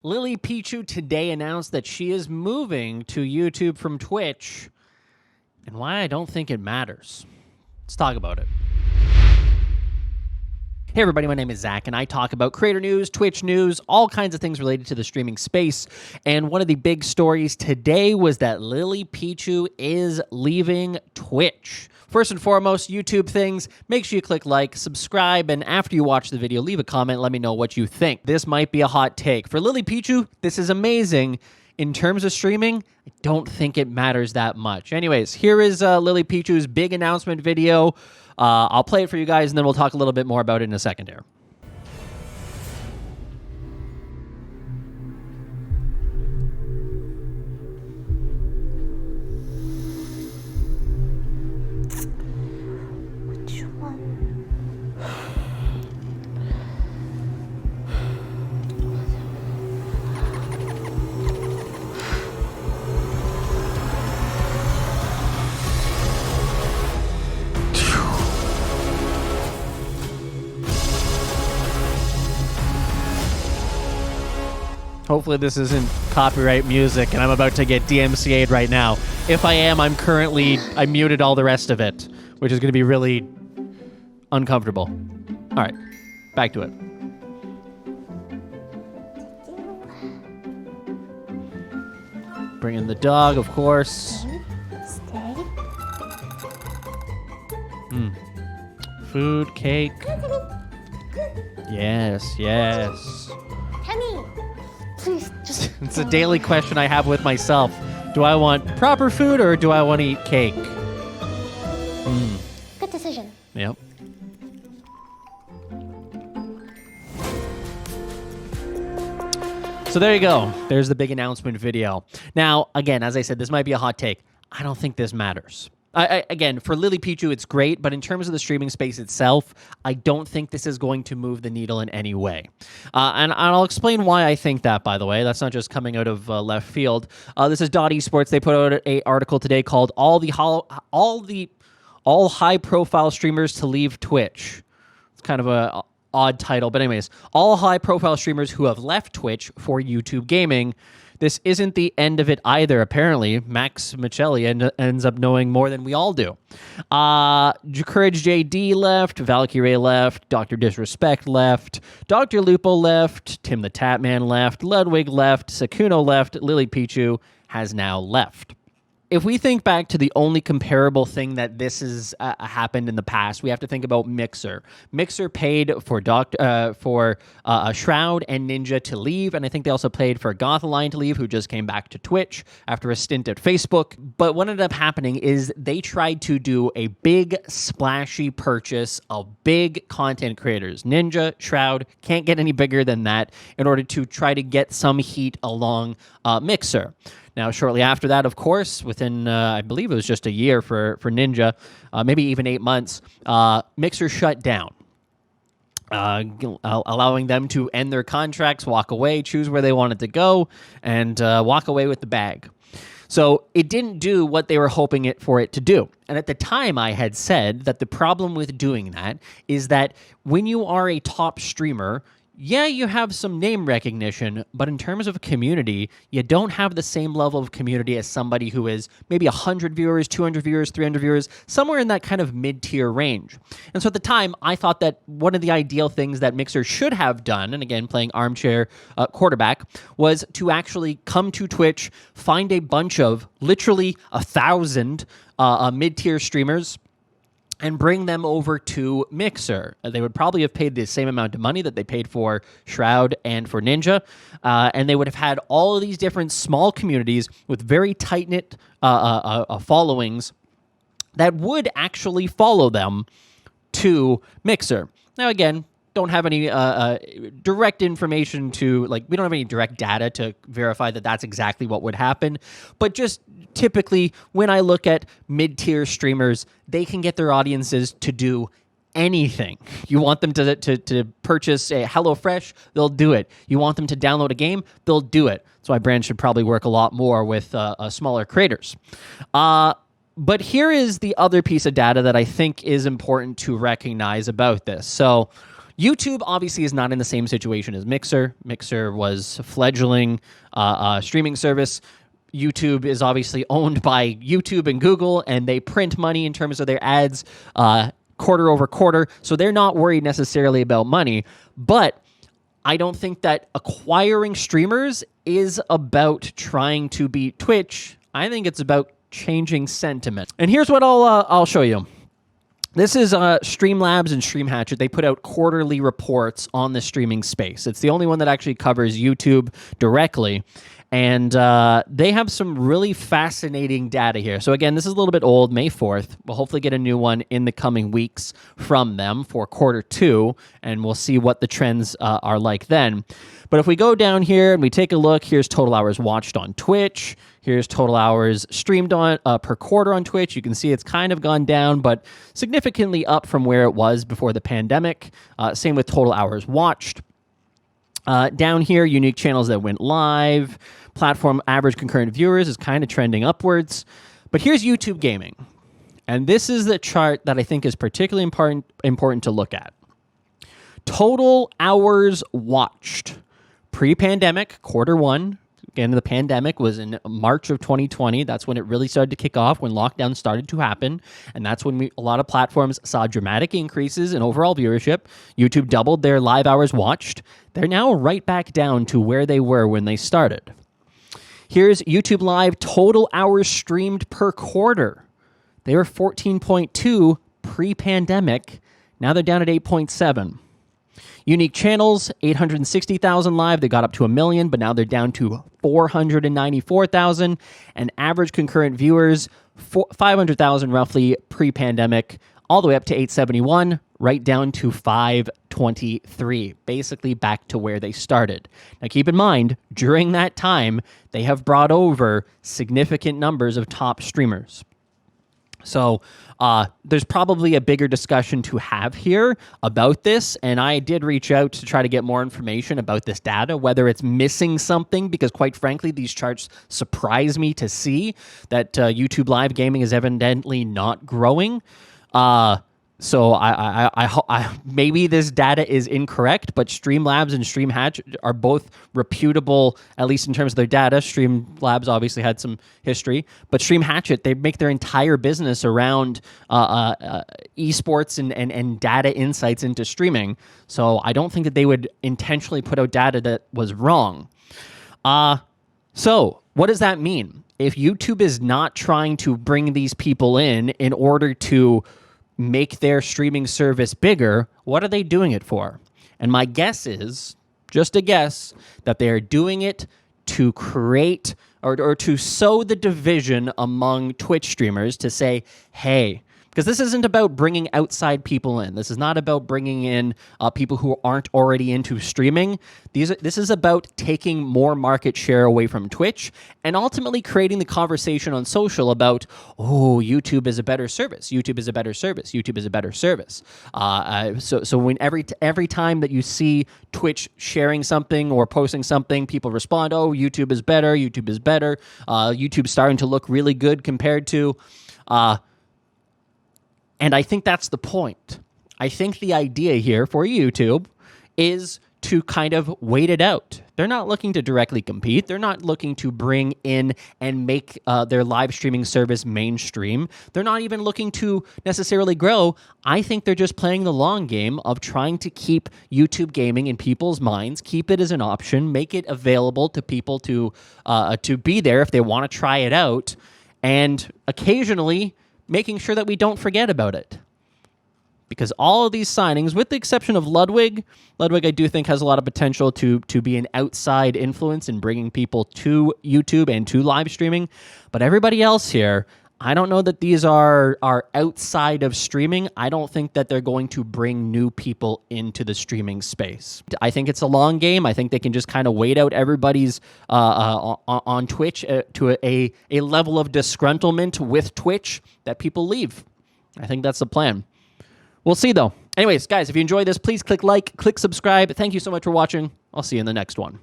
Lily Pichu today announced that she is moving to YouTube from Twitch, and why I don't think it matters. Let's talk about it. Hey everybody, my name is Zach, and I talk about creator news, Twitch news, all kinds of things related to the streaming space. And one of the big stories today was that Lily Pichu is leaving Twitch. First and foremost, YouTube things, make sure you click like, subscribe, and after you watch the video, leave a comment, let me know what you think. This might be a hot take. For Lily Pichu, this is amazing. In terms of streaming, I don't think it matters that much. Anyways, here is Lily Pichu's big announcement video. I'll play it for you guys, and then we'll talk a little bit more about it in a second here. Which one? Hopefully this isn't copyright music and I'm about to get DMCA'd right now. If I am, I muted all the rest of it, which is going to be really uncomfortable. All right, back to it. Bring in the dog, of course. Stay. Food, cake. Yes, yes. Penny, please just. It's a daily question I have with myself. Do I want proper food or do I want to eat cake? Good decision. Yep. So there you go. There's the big announcement video. Now, again, as I said, this might be a hot take. I don't think this matters. Again, for Lily Pichu, it's great, but in terms of the streaming space itself, I don't think this is going to move the needle in any way. And I'll explain why I think that, by the way. That's not just coming out of left field. This is Esports. They put out an article today called All High-Profile Streamers to Leave Twitch. It's kind of a odd title, but anyways, all high-profile streamers who have left Twitch for YouTube gaming. This isn't the end of it either, apparently. Max Michelli ends up knowing more than we all do. Courage JD left, Valkyrie left, Dr. Disrespect left, Dr. Lupo left, Tim the Tatman left, Ludwig left, Sakuno left, Lily Pichu has now left. If we think back to the only comparable thing that this has happened in the past, we have to think about Mixer. Mixer paid for Shroud and Ninja to leave, and I think they also paid for Gothalion to leave, who just came back to Twitch after a stint at Facebook. But what ended up happening is they tried to do a big, splashy purchase of big content creators. Ninja, Shroud, can't get any bigger than that in order to try to get some heat along Mixer. Now, shortly after that, of course, within, I believe it was just a year for Ninja, maybe even 8 months, Mixer shut down, allowing them to end their contracts, walk away, choose where they wanted to go, and walk away with the bag. So it didn't do what they were hoping for it to do. And at the time, I had said that the problem with doing that is that when you are a top streamer, yeah, you have some name recognition, but in terms of community, you don't have the same level of community as somebody who is maybe 100 viewers, 200 viewers, 300 viewers, somewhere in that kind of mid-tier range. And so at the time, I thought that one of the ideal things that Mixer should have done, and again, playing armchair quarterback, was to actually come to Twitch, find a bunch of literally 1,000 mid-tier streamers, and bring them over to Mixer. They would probably have paid the same amount of money that they paid for Shroud and for Ninja, and they would have had all of these different small communities with very tight-knit followings that would actually follow them to Mixer. Now, again, don't have any direct information to, we don't have any direct data to verify that that's exactly what would happen, but just typically, when I look at mid-tier streamers, they can get their audiences to do anything. You want them to purchase a HelloFresh, they'll do it. You want them to download a game, they'll do it. That's why brands should probably work a lot more with smaller creators. But here is the other piece of data that I think is important to recognize about this. So YouTube obviously is not in the same situation as Mixer. Mixer was a fledgling streaming service. YouTube is obviously owned by YouTube and Google, and they print money in terms of their ads quarter over quarter. So they're not worried necessarily about money. But I don't think that acquiring streamers is about trying to beat Twitch. I think it's about changing sentiment. And here's what I'll show you. This is Streamlabs and StreamHatchet. They put out quarterly reports on the streaming space. It's the only one that actually covers YouTube directly. And they have some really fascinating data here. So again, this is a little bit old, May 4th. We'll hopefully get a new one in the coming weeks from them for quarter 2, and we'll see what the trends are like then. But if we go down here and we take a look, here's total hours watched on Twitch. Here's total hours streamed on per quarter on Twitch. You can see it's kind of gone down, but significantly up from where it was before the pandemic. Same with total hours watched. Down here, unique channels that went live. Platform average concurrent viewers is kind of trending upwards. But here's YouTube gaming. And this is the chart that I think is particularly important to look at. Total hours watched. Pre-pandemic, quarter 1. Again, the pandemic was in March of 2020. That's when it really started to kick off, when lockdown started to happen. And that's when a lot of platforms saw dramatic increases in overall viewership. YouTube doubled their live hours watched. They're now right back down to where they were when they started. Here's YouTube Live total hours streamed per quarter. They were 14.2 pre-pandemic. Now they're down at 8.7. Unique channels, 860,000 live. They got up to 1 million, but now they're down to 494,000. And average concurrent viewers, 500,000 roughly pre-pandemic, all the way up to 871, right down to 523, basically back to where they started. Now keep in mind, during that time, they have brought over significant numbers of top streamers. So there's probably a bigger discussion to have here about this, and I did reach out to try to get more information about this data, whether it's missing something, because quite frankly, these charts surprise me to see that YouTube Live gaming is evidently not growing. So I maybe this data is incorrect, but Streamlabs and StreamHatch are both reputable, at least in terms of their data. Streamlabs obviously had some history, but StreamHatchet, they make their entire business around esports and data insights into streaming. So I don't think that they would intentionally put out data that was wrong. So what does that mean? If YouTube is not trying to bring these people in order to make their streaming service bigger, what are they doing it for? And my guess is, just a guess, that they are doing it to create or to sow the division among Twitch streamers to say, hey, because this isn't about bringing outside people in. This is not about bringing in people who aren't already into streaming. This is about taking more market share away from Twitch and ultimately creating the conversation on social about, oh, YouTube is a better service. YouTube is a better service. YouTube is a better service. So when every time that you see Twitch sharing something or posting something, people respond, oh, YouTube is better. YouTube is better. YouTube's starting to look really good compared to... And I think that's the point. I think the idea here for YouTube is to kind of wait it out. They're not looking to directly compete. They're not looking to bring in and make their live streaming service mainstream. They're not even looking to necessarily grow. I think they're just playing the long game of trying to keep YouTube gaming in people's minds, keep it as an option, make it available to people to be there if they want to try it out, and occasionally making sure that we don't forget about it. Because all of these signings, with the exception of Ludwig I do think has a lot of potential to be an outside influence in bringing people to YouTube and to live streaming. But everybody else here, I don't know that these are outside of streaming. I don't think that they're going to bring new people into the streaming space. I think it's a long game. I think they can just kind of wait out everybody's on Twitch to a level of disgruntlement with Twitch that people leave. I think that's the plan. We'll see, though. Anyways, guys, if you enjoyed this, please click like, click subscribe. Thank you so much for watching. I'll see you in the next one.